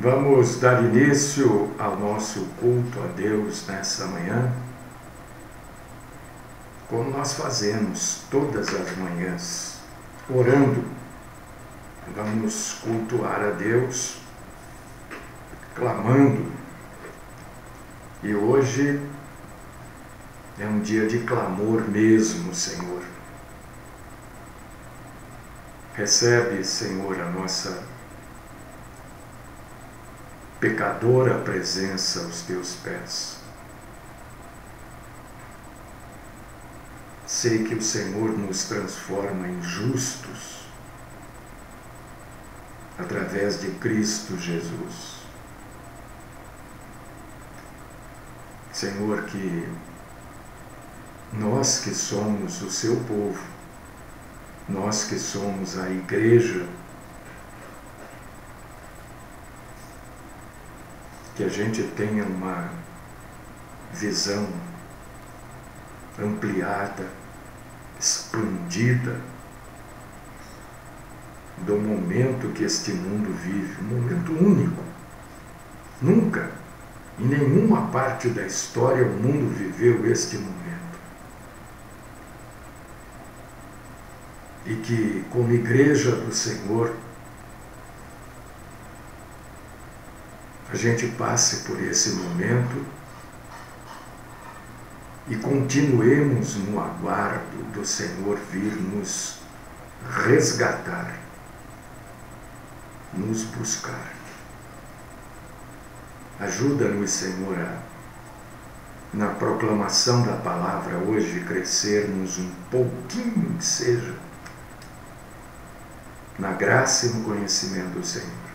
Vamos dar início ao nosso culto a Deus nessa manhã, como nós fazemos todas as manhãs, orando. Vamos cultuar a Deus, clamando. E hoje é um dia de clamor mesmo, Senhor. Recebe, Senhor, a nossa pecadora presença aos teus pés. Sei que o Senhor nos transforma em justos através de Cristo Jesus. Senhor, que nós que somos o seu povo, nós que somos a igreja, que a gente tenha uma visão ampliada, expandida do momento que este mundo vive, um momento único. Nunca, em nenhuma parte da história, o mundo viveu este momento. E que, como igreja do Senhor, a gente passe por esse momento e continuemos no aguardo do Senhor vir nos resgatar, nos buscar. Ajuda-nos, Senhor, na proclamação da palavra hoje, crescermos um pouquinho que seja, na graça e no conhecimento do Senhor.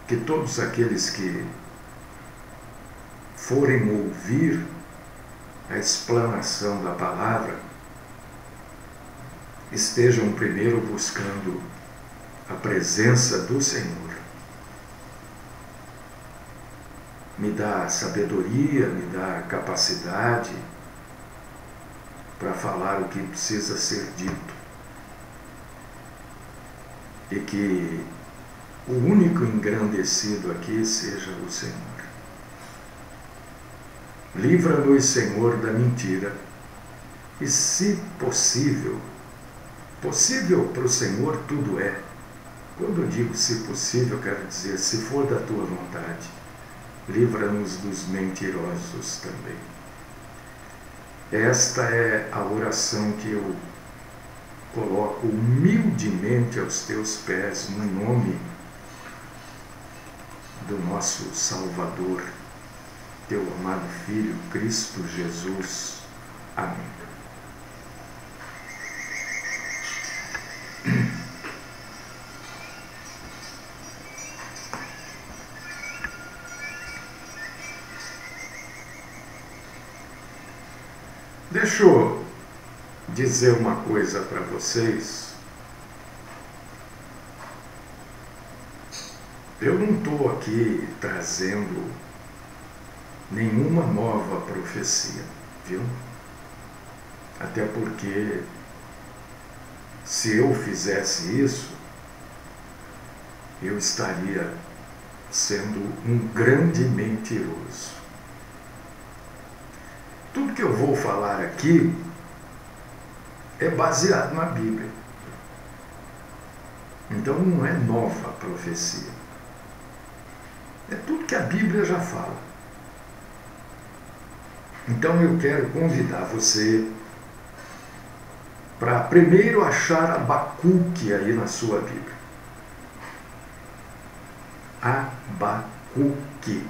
Que todos aqueles que forem ouvir a explanação da palavra estejam primeiro buscando a presença do Senhor. Me dá sabedoria, me dá capacidade para falar o que precisa ser dito. E que o único engrandecido aqui seja o Senhor. Livra-nos, Senhor, da mentira. E se possível, possível para o Senhor tudo é. Quando eu digo se possível, quero dizer, se for da tua vontade, livra-nos dos mentirosos também. Esta é a oração que eu coloco humildemente aos teus pés, no nome do nosso Salvador, teu amado Filho, Cristo Jesus. Amém. Deixa eu dizer uma coisa para vocês. Eu não estou aqui trazendo nenhuma nova profecia, viu? Até porque, se eu fizesse isso, eu estaria sendo um grande mentiroso. Tudo que eu vou falar aqui é baseado na Bíblia. Então não é nova profecia. É tudo que a Bíblia já fala. Então eu quero convidar você para primeiro achar Abacuque aí na sua Bíblia. Abacuque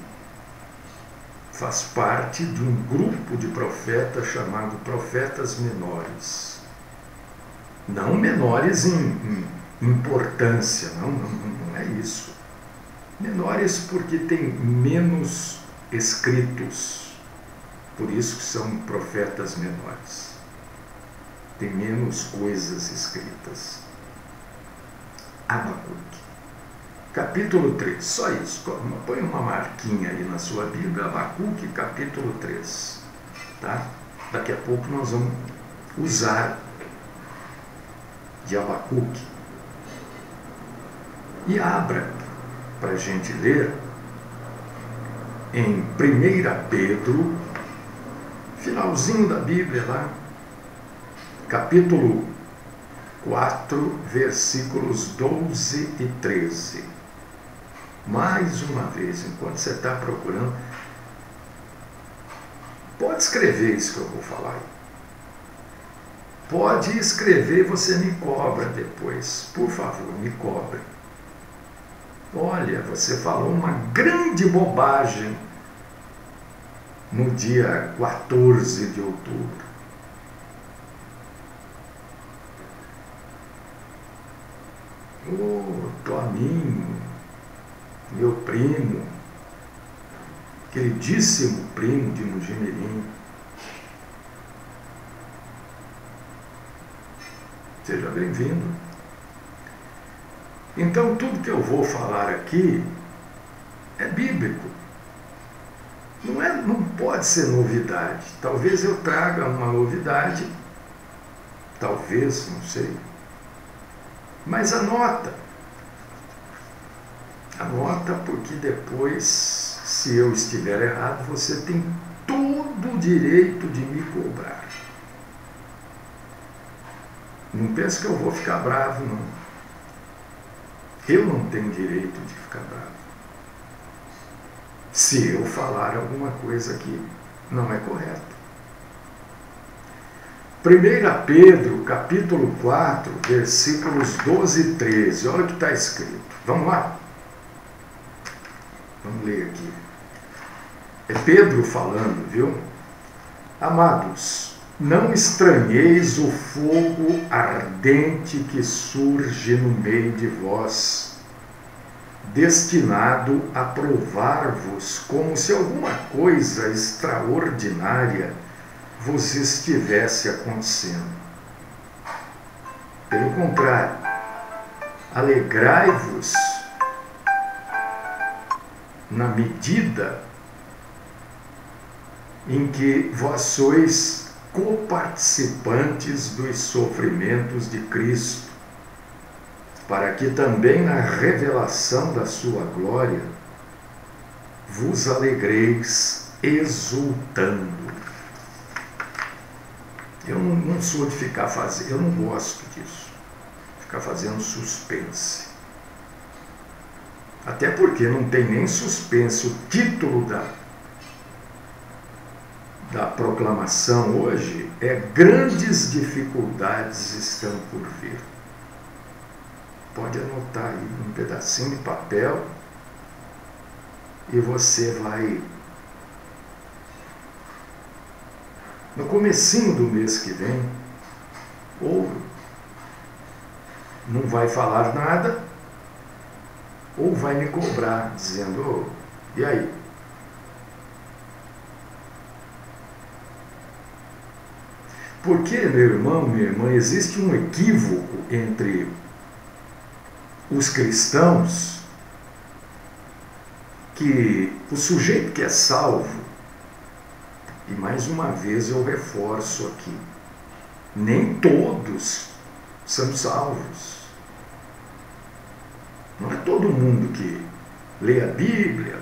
faz parte de um grupo de profetas chamado profetas menores. Não menores em importância, não é isso. Menores porque tem menos escritos, por isso que são profetas menores. Tem menos coisas escritas. Abacuque, capítulo 3, só isso. Põe uma marquinha aí na sua Bíblia, Abacuque, capítulo 3. Tá? Daqui a pouco nós vamos usar de Abacuque. E abra para a gente ler em 1 Pedro, finalzinho da Bíblia lá, capítulo 4, versículos 12 e 13. Mais uma vez, enquanto você está procurando, pode escrever isso que eu vou falar aí. Pode escrever, você me cobra depois. Por favor, me cobre. Olha, você falou uma grande bobagem no dia 14 de outubro. Ô, Toninho, meu primo, queridíssimo primo de Mojimirim, seja bem-vindo. Então, tudo que eu vou falar aqui é bíblico. Não pode ser novidade. Talvez eu traga uma novidade, talvez, não sei. Mas anota. Anota, porque depois, se eu estiver errado, você tem todo o direito de me cobrar. Não pense que eu vou ficar bravo, não. Eu não tenho direito de ficar bravo. Se eu falar alguma coisa que não é correta. 1 Pedro, capítulo 4, versículos 12 e 13. Olha o que está escrito. Vamos lá? Vamos ler aqui. É Pedro falando, viu? Amados, não estranheis o fogo ardente que surge no meio de vós, destinado a provar-vos como se alguma coisa extraordinária vos estivesse acontecendo. Pelo contrário, alegrai-vos na medida em que vós sois coparticipantes dos sofrimentos de Cristo, para que também na revelação da sua glória vos alegreis exultando. Eu não sou de ficar fazendo, eu não gosto disso, ficar fazendo suspense. Até porque não tem nem suspense. O título da proclamação hoje é Grandes Dificuldades Estão por Vir. Pode anotar aí um pedacinho de papel e você vai, no comecinho do mês que vem, ou não vai falar nada, ou vai me cobrar, dizendo, e aí? Porque, meu irmão, minha irmã, existe um equívoco entre os cristãos, que o sujeito que é salvo, e mais uma vez eu reforço aqui, nem todos são salvos. Não é todo mundo que lê a Bíblia,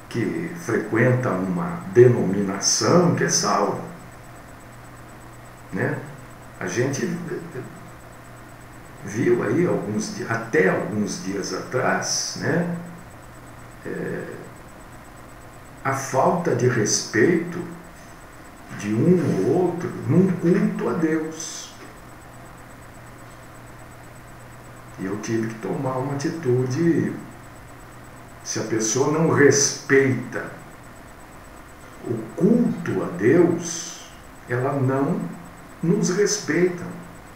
que frequenta uma denominação que é salvo. Né? A gente viu aí até alguns dias atrás, né, a falta de respeito de um ou outro num culto a Deus. E eu tive que tomar uma atitude. Se a pessoa não respeita o culto a Deus, ela não nos respeita.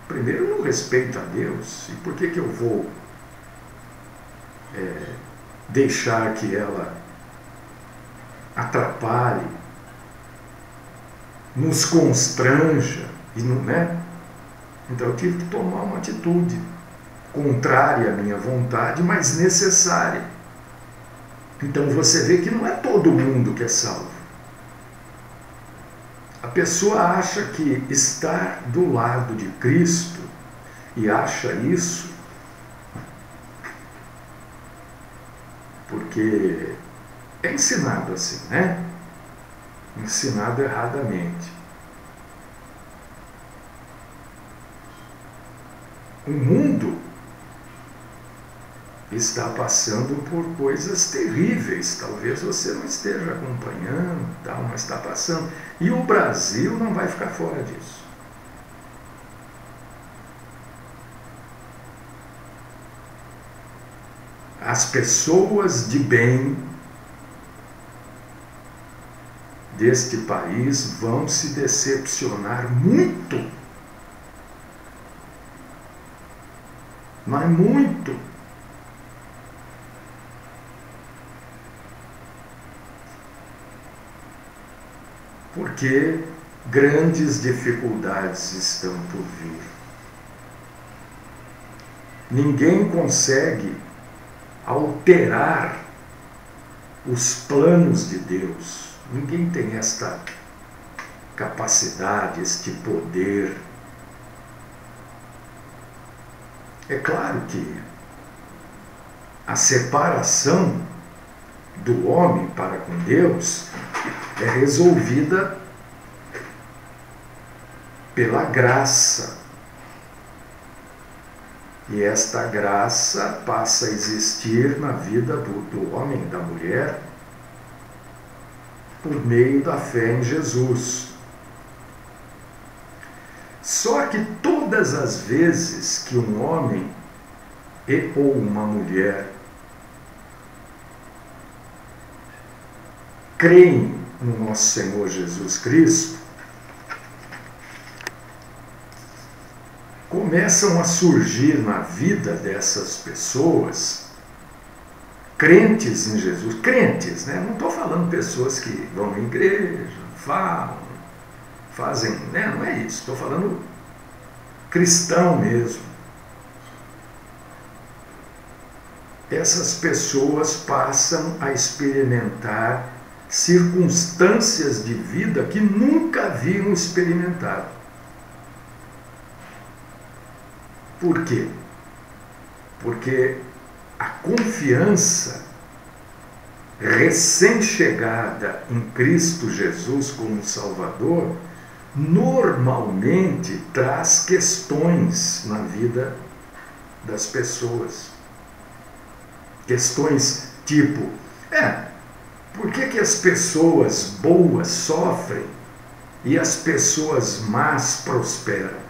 Primeiro, não respeita a Deus. E por que eu vou deixar que ela atrapalhe, nos constranja, e não, né? Então eu tive que tomar uma atitude contrária à minha vontade, mas necessária. Então você vê que não é todo mundo que é salvo. A pessoa acha que estar do lado de Cristo, e acha isso porque é ensinado assim, né? Ensinado erradamente. O mundo está passando por coisas terríveis. Talvez você não esteja acompanhando, tal, mas está passando. E o Brasil não vai ficar fora disso. As pessoas de bem deste país vão se decepcionar muito, mas muito. Porque grandes dificuldades estão por vir. Ninguém consegue alterar os planos de Deus. Ninguém tem esta capacidade, este poder. É claro que a separação do homem para com Deus é resolvida pela graça. E esta graça passa a existir na vida do homem e da mulher por meio da fé em Jesus. Só que todas as vezes que um homem ou uma mulher creem no nosso Senhor Jesus Cristo, começam a surgir na vida dessas pessoas crentes em Jesus, crentes, né? Não estou falando pessoas que vão à igreja, falam, fazem, né? Não é isso, estou falando cristão mesmo. Essas pessoas passam a experimentar circunstâncias de vida que nunca haviam experimentado. Por quê? Porque a confiança recém-chegada em Cristo Jesus como Salvador normalmente traz questões na vida das pessoas. Questões tipo, por que as pessoas boas sofrem e as pessoas más prosperam?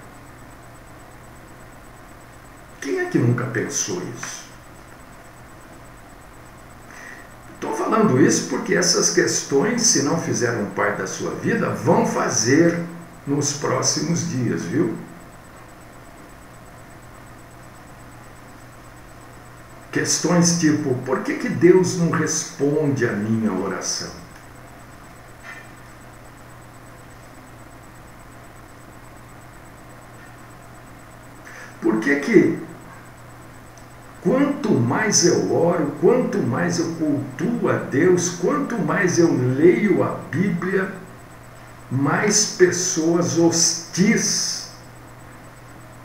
Quem é que nunca pensou isso? Estou falando isso porque essas questões, se não fizeram parte da sua vida, vão fazer nos próximos dias, viu? Questões tipo, por que Deus não responde a minha oração? Por que quanto mais eu oro, quanto mais eu cultuo a Deus, quanto mais eu leio a Bíblia, mais pessoas hostis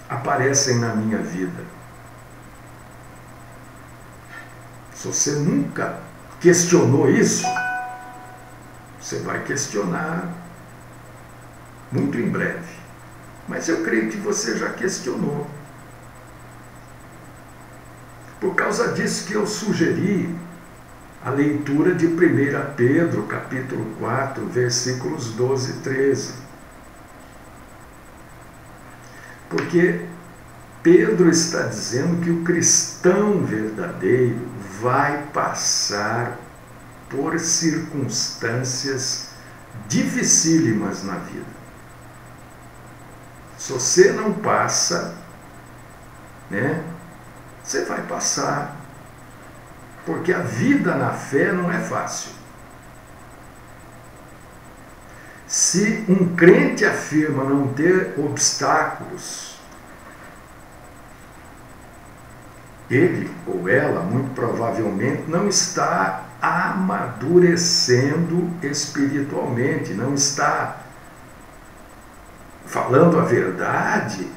aparecem na minha vida? Se você nunca questionou isso, você vai questionar muito em breve. Mas eu creio que você já questionou. Por causa disso que eu sugeri a leitura de 1 Pedro, capítulo 4, versículos 12 e 13. Porque Pedro está dizendo que o cristão verdadeiro vai passar por circunstâncias dificílimas na vida. Se você não passa, né? Você vai passar, porque a vida na fé não é fácil. Se um crente afirma não ter obstáculos, ele ou ela, muito provavelmente, não está amadurecendo espiritualmente, não está falando a verdade,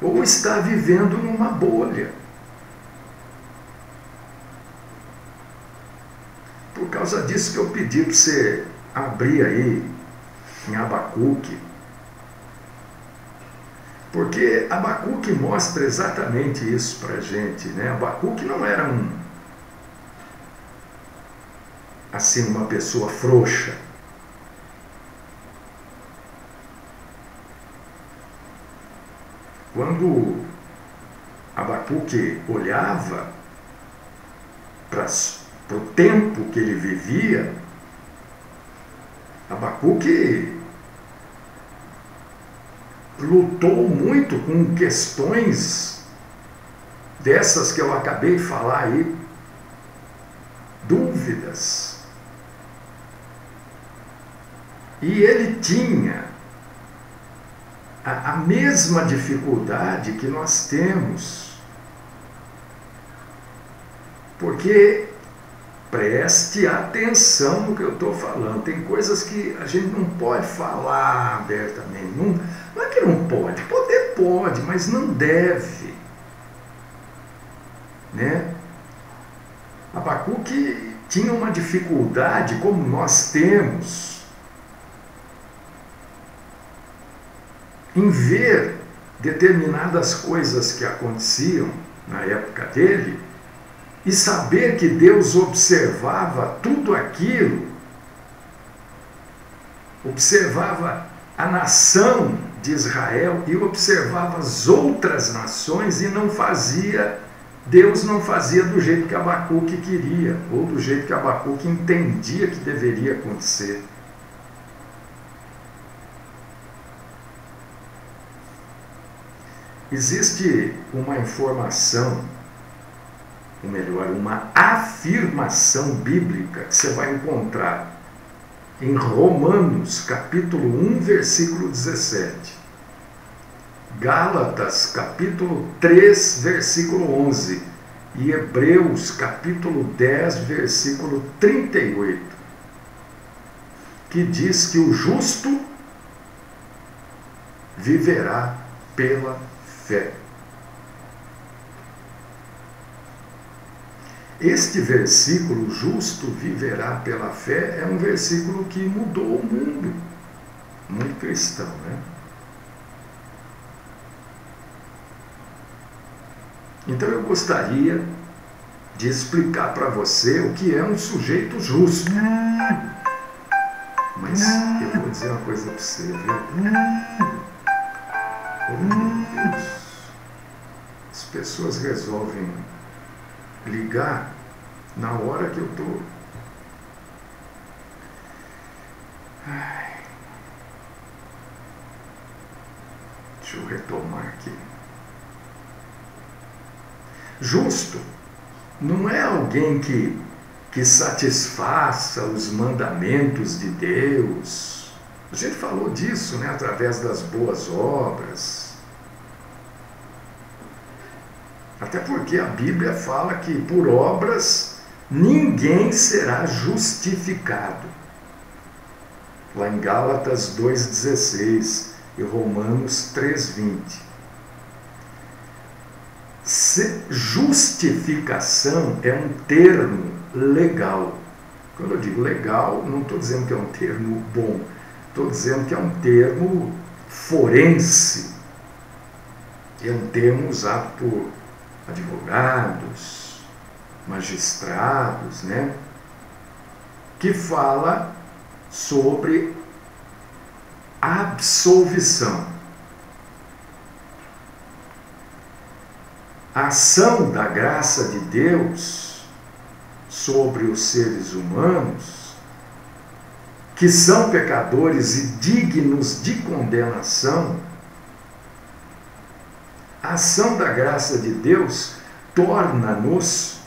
ou está vivendo numa bolha. causa disso que eu pedi para você abrir aí em Abacuque, porque Abacuque mostra exatamente isso para a gente, né? Abacuque não era assim, uma pessoa frouxa. Quando Abacuque olhava para o tempo que ele vivia, Abacuque lutou muito com questões dessas que eu acabei de falar aí, dúvidas. E ele tinha a mesma dificuldade que nós temos, porque preste atenção no que eu estou falando. Tem coisas que a gente não pode falar abertamente. Não é que não pode, poder pode, mas não deve. Né? Abacuque tinha uma dificuldade, como nós temos, em ver determinadas coisas que aconteciam na época dele e saber que Deus observava tudo aquilo, observava a nação de Israel e observava as outras nações e Deus não fazia do jeito que Abacuque queria, ou do jeito que Abacuque entendia que deveria acontecer. Existe uma informação, ou melhor, uma afirmação bíblica que você vai encontrar em Romanos, capítulo 1, versículo 17. Gálatas, capítulo 3, versículo 11. E Hebreus, capítulo 10, versículo 38. Que diz que o justo viverá pela fé. Este versículo, justo viverá pela fé, é um versículo que mudou o mundo cristão, né? Então eu gostaria de explicar para você o que é um sujeito justo. Mas eu vou dizer uma coisa para você, viu? Oh, meu Deus. As pessoas resolvem ligar na hora que eu estou. Deixa eu retomar aqui. Justo não é alguém que satisfaça os mandamentos de Deus. A gente falou disso, né, através das boas obras. Até porque a Bíblia fala que por obras ninguém será justificado. Lá em Gálatas 2,16 e Romanos 3,20. Justificação é um termo legal. Quando eu digo legal, não estou dizendo que é um termo bom, estou dizendo que é um termo forense. É um termo usado por advogados, magistrados, né? Que fala sobre absolvição. A ação da graça de Deus sobre os seres humanos, que são pecadores e dignos de condenação, a ação da graça de Deus torna-nos,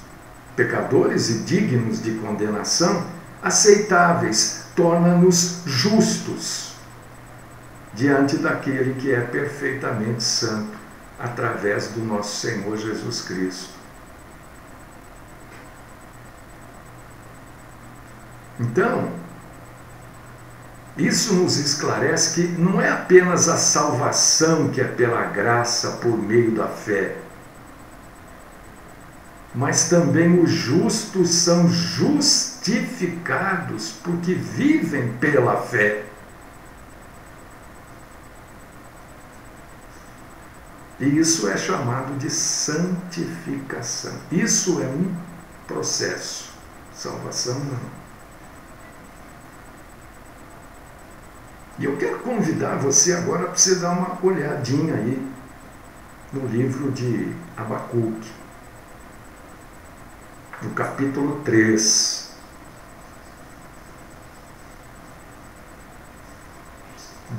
pecadores e dignos de condenação, aceitáveis, torna-nos justos diante daquele que é perfeitamente santo, através do nosso Senhor Jesus Cristo. Então, isso nos esclarece que não é apenas a salvação que é pela graça por meio da fé. mas também os justos são justificados porque vivem pela fé. E isso é chamado de santificação. Isso é um processo. Salvação não. E eu quero convidar você agora para você dar uma olhadinha aí no livro de Abacuque, no capítulo 3.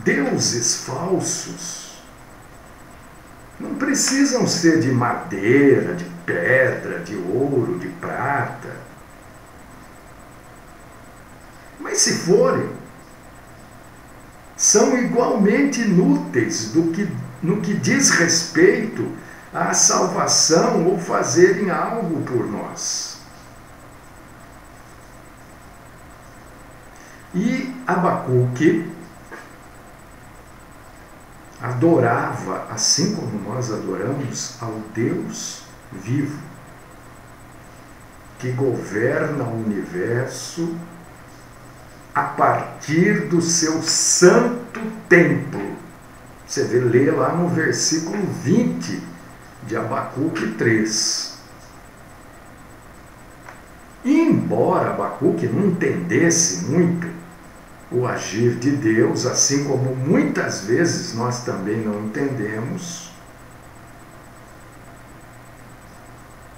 Deuses falsos não precisam ser de madeira, de pedra, de ouro, de prata. Mas se forem, são igualmente inúteis no que diz respeito à salvação ou fazerem algo por nós. E Abacuque adorava, assim como nós adoramos, ao Deus vivo, que governa o universo a partir do seu santo templo. Você lê lá no versículo 20 de Abacuque 3. E embora Abacuque não entendesse muito o agir de Deus, assim como muitas vezes nós também não entendemos,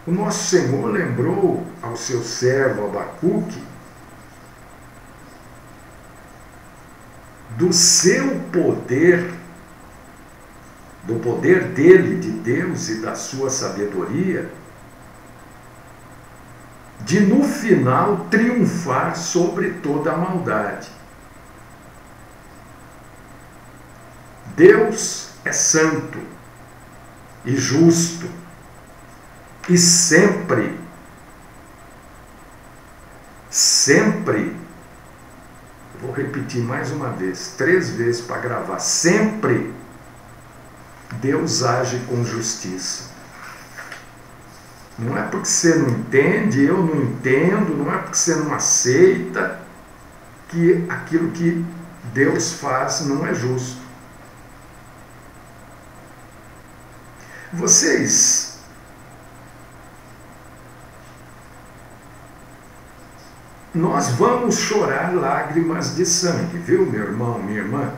o nosso Senhor lembrou ao seu servo Abacuque do seu poder, do poder dele, de Deus, e da sua sabedoria, de no final triunfar sobre toda a maldade. Deus é santo e justo e sempre, vou repetir mais uma vez, 3 vezes para gravar, sempre Deus age com justiça. Não é porque você não entende, eu não entendo, não é porque você não aceita que aquilo que Deus faz não é justo. Nós vamos chorar lágrimas de sangue, viu, meu irmão, minha irmã?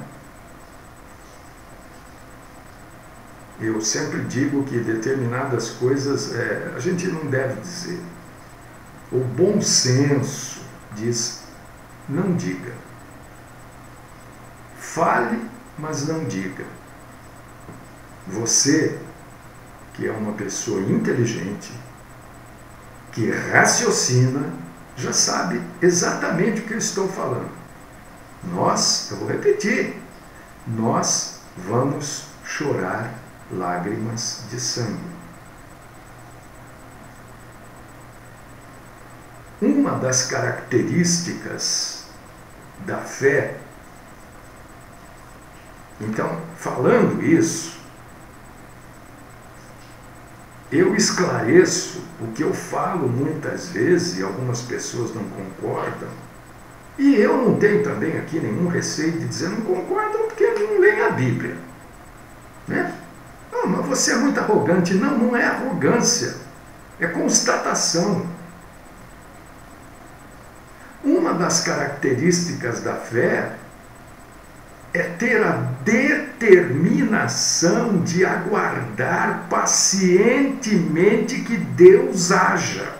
Eu sempre digo que determinadas coisas a gente não deve dizer. O bom senso diz, não diga. Fale, mas não diga. Você, que é uma pessoa inteligente, que raciocina, já sabe exatamente o que eu estou falando. Eu vou repetir, nós vamos chorar lágrimas de sangue. Uma das características da fé, então, falando isso, eu esclareço o que eu falo muitas vezes e algumas pessoas não concordam, e eu não tenho também aqui nenhum receio de dizer não concordam porque não leem a Bíblia, né? Não, mas você é muito arrogante. Não, não é arrogância, é constatação. Uma das características da fé é ter a determinação de aguardar pacientemente que Deus haja.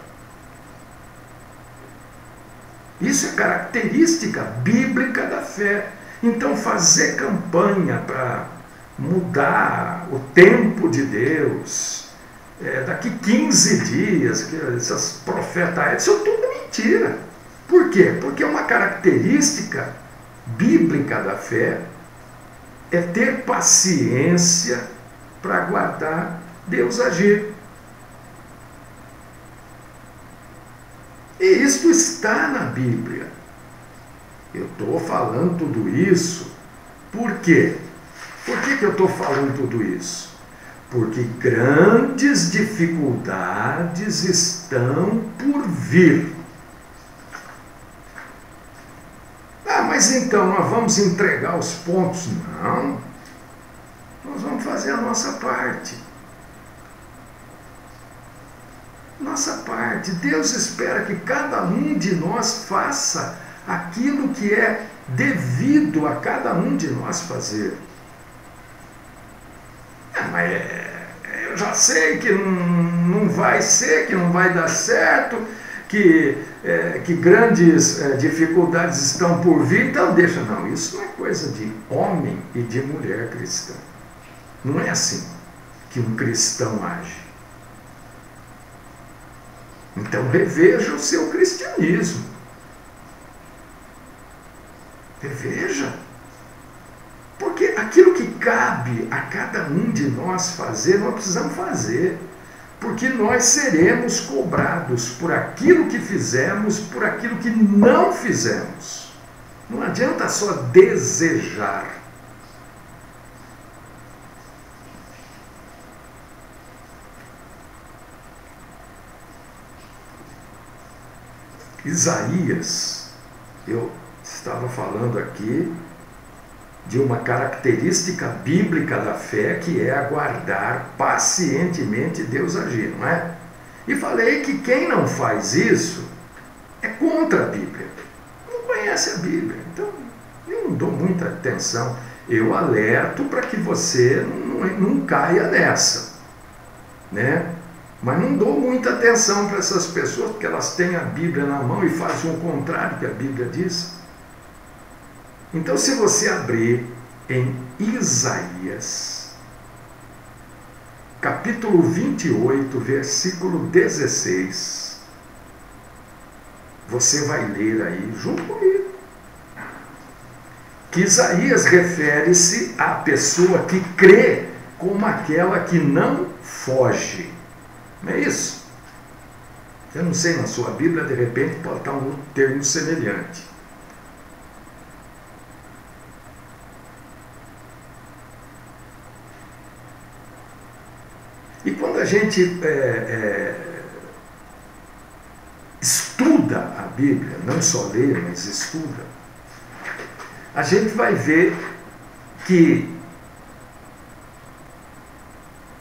Isso é característica bíblica da fé. Então, fazer campanha para mudar o tempo de Deus, daqui 15 dias, que essas profetas, isso é tudo mentira. Por quê? Porque uma característica bíblica da fé é ter paciência para aguardar Deus agir. E isto está na Bíblia. Eu estou falando tudo isso, por quê? Por que eu estou falando tudo isso? porque grandes dificuldades estão por vir. Ah, mas então nós vamos entregar os pontos? Não. Nós vamos fazer a nossa parte. Nossa parte. Deus espera que cada um de nós faça aquilo que é devido a cada um de nós fazer. Mas eu já sei que não vai ser, que não vai dar certo, que grandes dificuldades estão por vir, então deixa. Não, isso não é coisa de homem e de mulher cristã. Não é assim que um cristão age. Então reveja o seu cristianismo. Reveja. Porque aquilo que cabe a cada um de nós fazer, nós precisamos fazer. Porque nós seremos cobrados por aquilo que fizemos, por aquilo que não fizemos. Não adianta só desejar. Isaías, eu estava falando aqui de uma característica bíblica da fé, que é aguardar pacientemente Deus agir, não é? E falei que quem não faz isso é contra a Bíblia, não conhece a Bíblia. Então, eu não dou muita atenção, eu alerto para que você não caia nessa, né? Mas não dou muita atenção para essas pessoas, porque elas têm a Bíblia na mão e fazem o contrário que a Bíblia diz. Então, se você abrir em Isaías, capítulo 28, versículo 16, você vai ler aí junto comigo. Que Isaías refere-se à pessoa que crê como aquela que não foge. Não é isso? Eu não sei, na sua Bíblia, de repente, pode estar um termo semelhante. E quando a gente estuda a Bíblia, não só lê, mas estuda, a gente vai ver que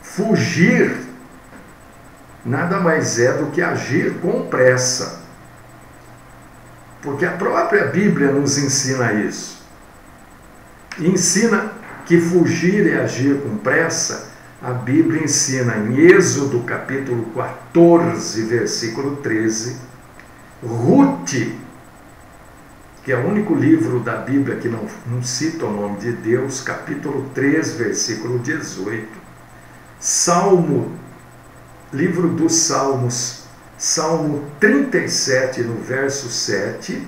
fugir nada mais é do que agir com pressa. Porque a própria Bíblia nos ensina isso. E ensina que fugir é agir com pressa. A Bíblia ensina em Êxodo capítulo 14, versículo 13, Ruth, que é o único livro da Bíblia que não cita o nome de Deus, capítulo 3, versículo 18, livro dos Salmos, Salmo 37, no verso 7,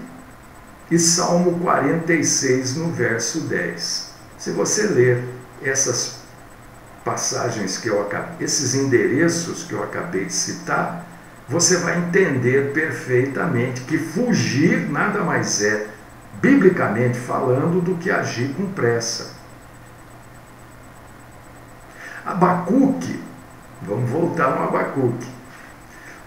e Salmo 46, no verso 10. Se você ler essas passagens esses endereços que eu acabei de citar, você vai entender perfeitamente que fugir nada mais é, biblicamente falando, do que agir com pressa. Abacuque, vamos voltar no Abacuque,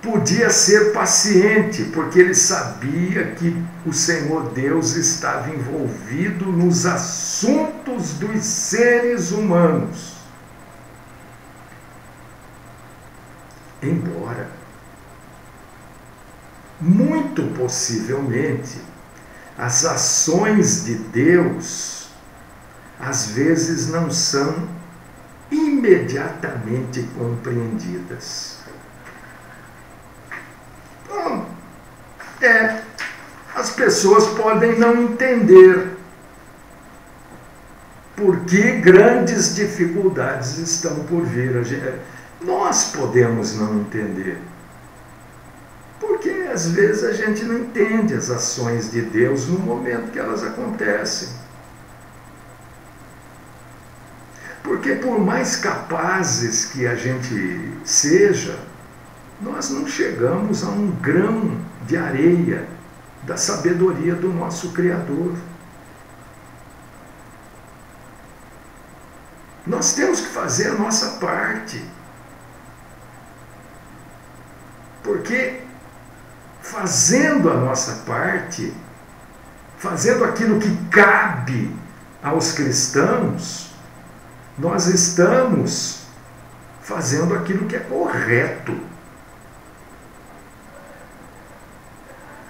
podia ser paciente, porque ele sabia que o Senhor Deus estava envolvido nos assuntos dos seres humanos. Embora, muito possivelmente, as ações de Deus às vezes não são imediatamente compreendidas. Bom, as pessoas podem não entender por que grandes dificuldades estão por vir. Nós podemos não entender, porque às vezes a gente não entende as ações de Deus no momento que elas acontecem. Porque por mais capazes que a gente seja, nós não chegamos a um grão de areia da sabedoria do nosso Criador. Nós temos que fazer a nossa parte. Porque fazendo a nossa parte, fazendo aquilo que cabe aos cristãos, nós estamos fazendo aquilo que é correto.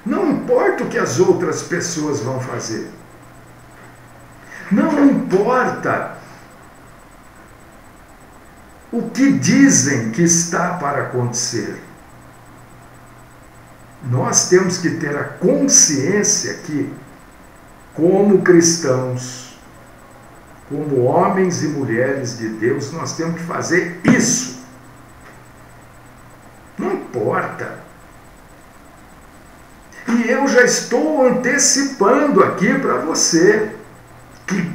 Não importa o que as outras pessoas vão fazer. Não importa o que dizem que está para acontecer. Nós temos que ter a consciência que, como cristãos, como homens e mulheres de Deus, nós temos que fazer isso. Não importa. E eu já estou antecipando aqui para você que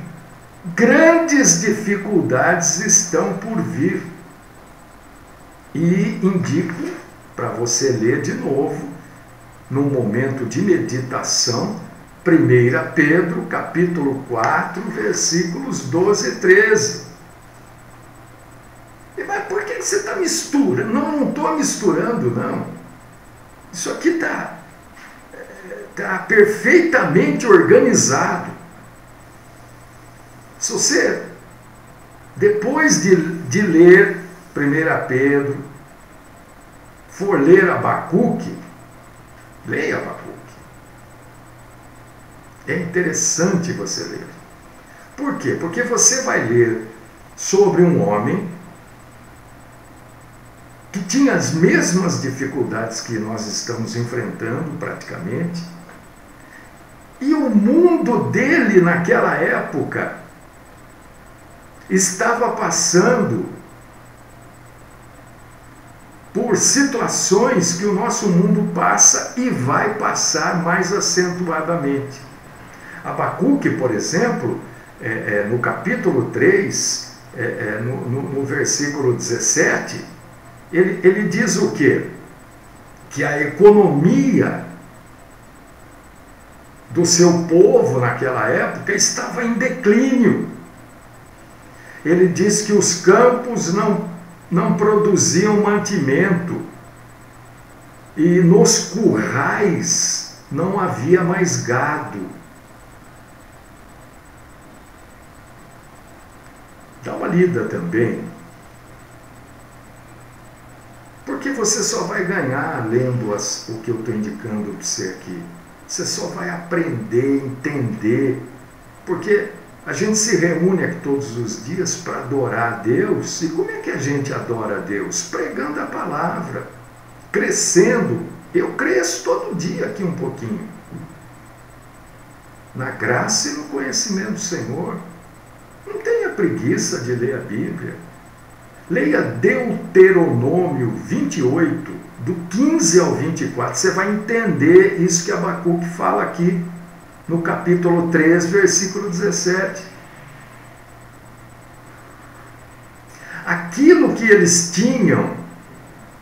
grandes dificuldades estão por vir. E indico para você ler de novo, num momento de meditação, 1 Pedro, capítulo 4, versículos 12 e 13. Mas por que você está misturando? Não estou misturando, não. Isso aqui está perfeitamente organizado. Se você, depois de ler 1 Pedro, for ler Abacuque, leia Abacuque. É interessante você ler. Por quê? Porque você vai ler sobre um homem que tinha as mesmas dificuldades que nós estamos enfrentando praticamente, e o mundo dele naquela época estava passando por situações que o nosso mundo passa e vai passar mais acentuadamente. Abacuque, por exemplo, no capítulo 3, no versículo 17, ele diz o quê? Que a economia do seu povo naquela época estava em declínio. Ele diz que os campos não produziam mantimento e nos currais não havia mais gado. Dá uma lida também, porque você só vai ganhar lendo o que eu estou indicando para você aqui. Você só vai aprender, entender, porque a gente se reúne aqui todos os dias para adorar a Deus. E como é que a gente adora a Deus? Pregando a palavra, crescendo. Eu cresço todo dia aqui um pouquinho, na graça e no conhecimento do Senhor. Não tenha preguiça de ler a Bíblia. Leia Deuteronômio 28, do 15 ao 24. Você vai entender isso que Abacuque fala aqui, no capítulo 3, versículo 17. Aquilo que eles tinham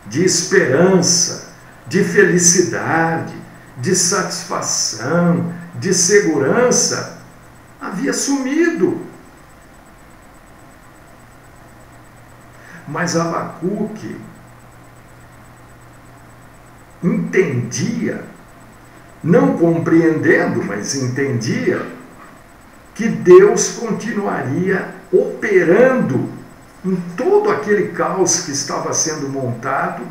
de esperança, de felicidade, de satisfação, de segurança, havia sumido. Mas Abacuque entendia, não compreendendo, mas entendia, que Deus continuaria operando em todo aquele caos que estava sendo montado,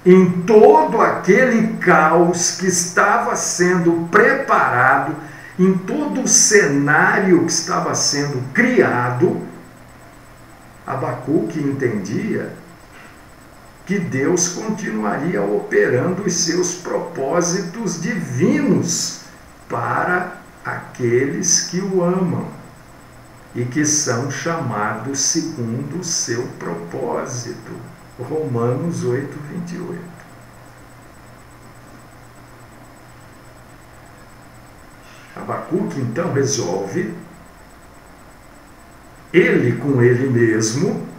em todo aquele caos que estava sendo preparado, em todo o cenário que estava sendo criado. Abacuque entendia que Deus continuaria operando os seus propósitos divinos para aqueles que o amam e que são chamados segundo o seu propósito. Romanos 8, 28. Abacuque então resolve, ele com ele mesmo,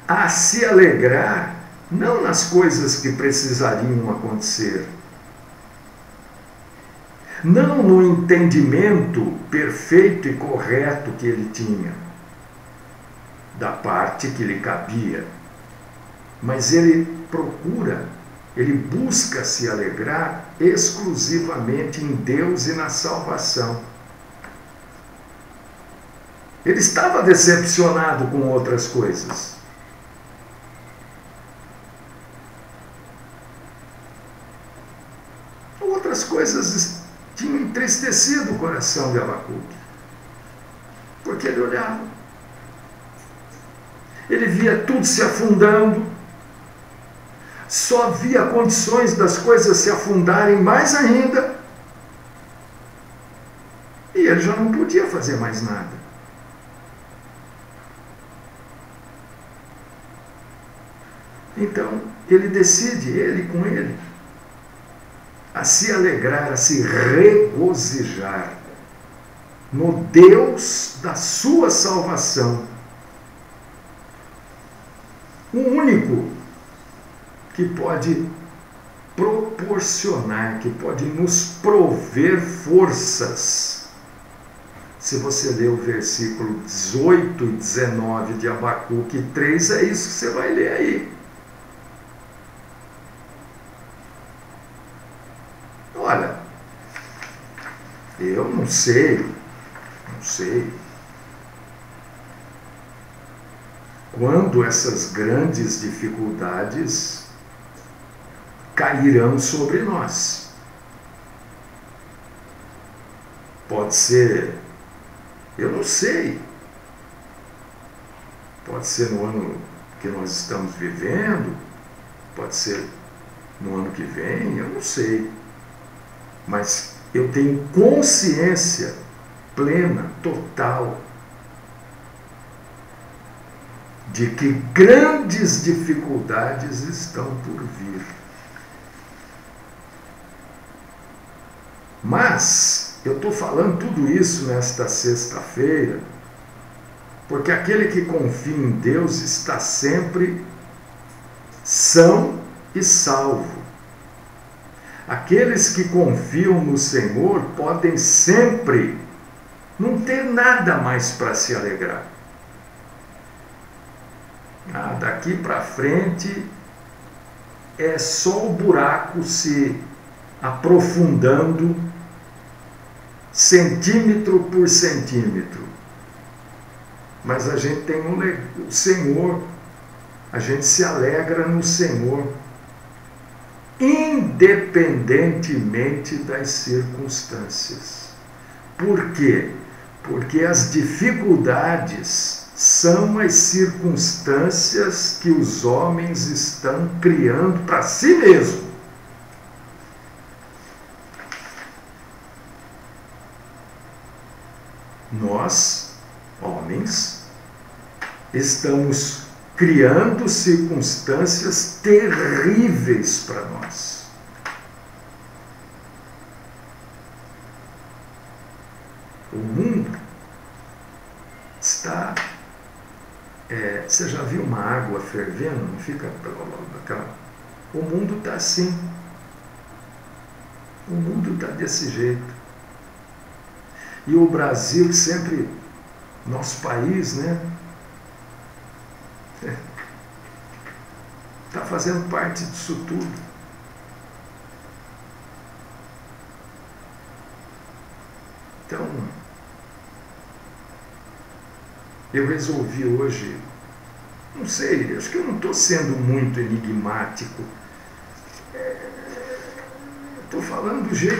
a se alegrar não nas coisas que precisariam acontecer, não no entendimento perfeito e correto que ele tinha, da parte que lhe cabia, mas ele procura, ele busca se alegrar exclusivamente em Deus e na salvação. Ele estava decepcionado com outras coisas. Outras coisas tinham entristecido o coração de Abacuque, porque ele olhava, ele via tudo se afundando, só havia condições das coisas se afundarem mais ainda, e ele já não podia fazer mais nada. Então, ele decide, ele com ele, a se alegrar, a se regozijar no Deus da sua salvação. O único que pode proporcionar, que pode nos prover forças. Se você ler o versículo 18 e 19 de Abacuque 3, é isso que você vai ler aí. Olha, eu não sei quando essas grandes dificuldades cairão sobre nós. Pode ser, eu não sei, pode ser no ano que nós estamos vivendo, pode ser no ano que vem, eu não sei. Mas eu tenho consciência plena, total, de que grandes dificuldades estão por vir. Mas eu estou falando tudo isso nesta sexta-feira, porque aquele que confia em Deus está sempre são e salvo. Aqueles que confiam no Senhor podem sempre não ter nada mais para se alegrar. Daqui para frente é só o buraco se aprofundando centímetro por centímetro. Mas a gente tem o Senhor, a gente se alegra no Senhor, independentemente das circunstâncias. Por quê? Porque as dificuldades são as circunstâncias que os homens estão criando para si mesmos. Nós, homens, estamos criando circunstâncias terríveis para nós. O mundo está... você já viu uma água fervendo? Não fica... O mundo está assim. O mundo está desse jeito. E o Brasil, que sempre... Nosso país, né? Está fazendo parte disso tudo. Então, eu resolvi hoje, não sei, acho que eu não estou sendo muito enigmático. Estou falando do jeito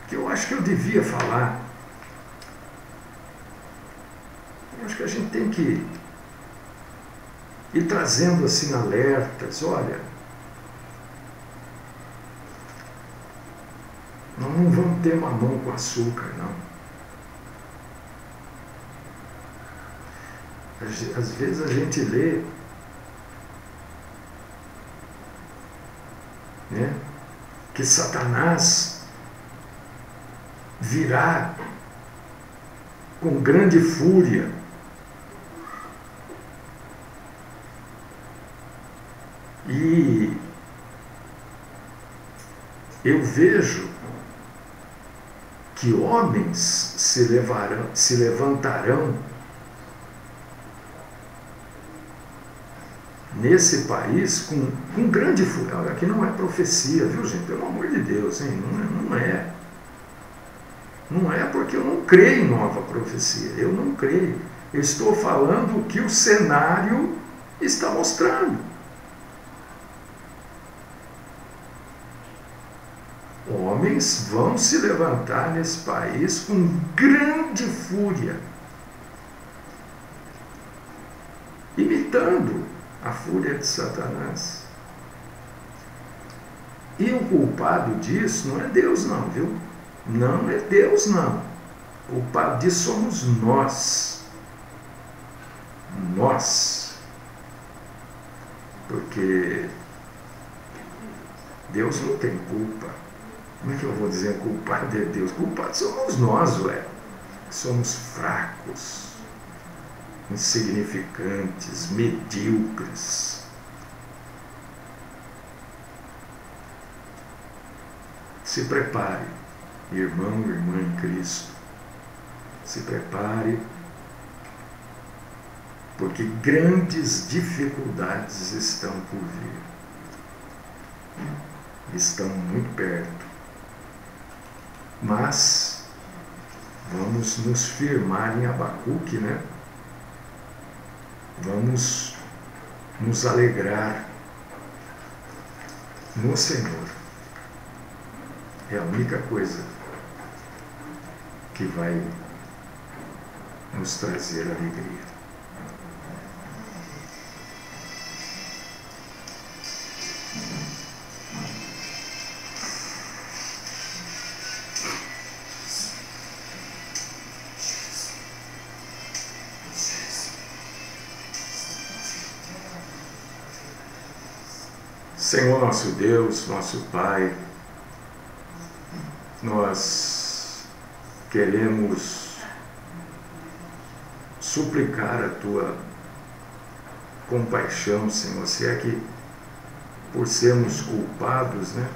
que eu acho que eu devia falar. Eu acho que a gente tem que ir trazendo assim alertas. Olha, nós não vamos ter mamão com açúcar, não. Às vezes a gente lê, né, que Satanás virá com grande fúria e eu vejo que homens se levantarão nesse país com grande fúria. Aqui não é profecia, viu, gente? Pelo amor de Deus, hein? Não é. Não é porque eu não creio em nova profecia. Eu não creio. Eu estou falando o que o cenário está mostrando. Homens vão se levantar nesse país com grande fúria, imitando a fúria de Satanás. E o culpado disso não é Deus não, viu? Não é Deus não. O culpado disso somos nós. Nós. Porque Deus não tem culpa. Como é que eu vou dizer culpado é Deus? Culpado somos nós, ué. Somos fracos, insignificantes, medíocres. Se prepare, irmão e irmã em Cristo. Se prepare, porque grandes dificuldades estão por vir. Estão muito perto. Mas vamos nos firmar em Abacuque, né? Vamos nos alegrar no Senhor. É a única coisa que vai nos trazer alegria. Senhor nosso Deus, nosso Pai, nós queremos suplicar a Tua compaixão, Senhor, se é que por sermos culpados, né?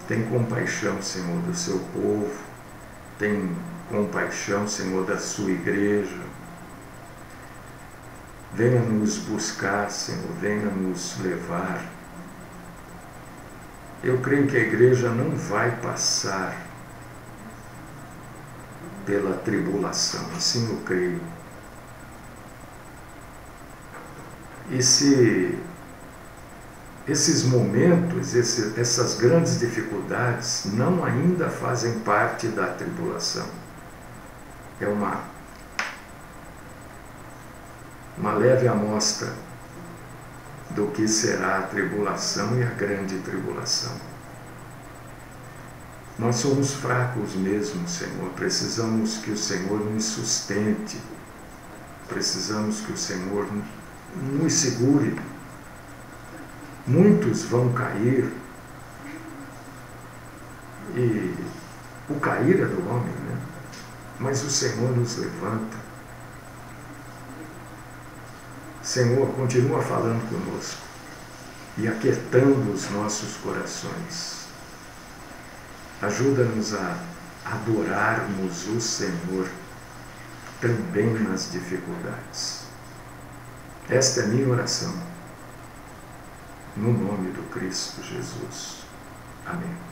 Tem compaixão, Senhor, do Seu povo, tem compaixão, Senhor, da Sua igreja. Venha nos buscar, Senhor, venha nos levar. Eu creio que a igreja não vai passar pela tribulação, assim eu creio. E se esses momentos, essas grandes dificuldades não ainda fazem parte da tribulação, é uma leve amostra do que será a tribulação e a grande tribulação. Nós somos fracos mesmo, Senhor. Precisamos que o Senhor nos sustente. Precisamos que o Senhor nos segure. Muitos vão cair. E o cair é do homem, né? Mas o Senhor nos levanta. Senhor, continua falando conosco e aquietando os nossos corações. Ajuda-nos a adorarmos o Senhor também nas dificuldades. Esta é a minha oração, no nome do Cristo Jesus. Amém.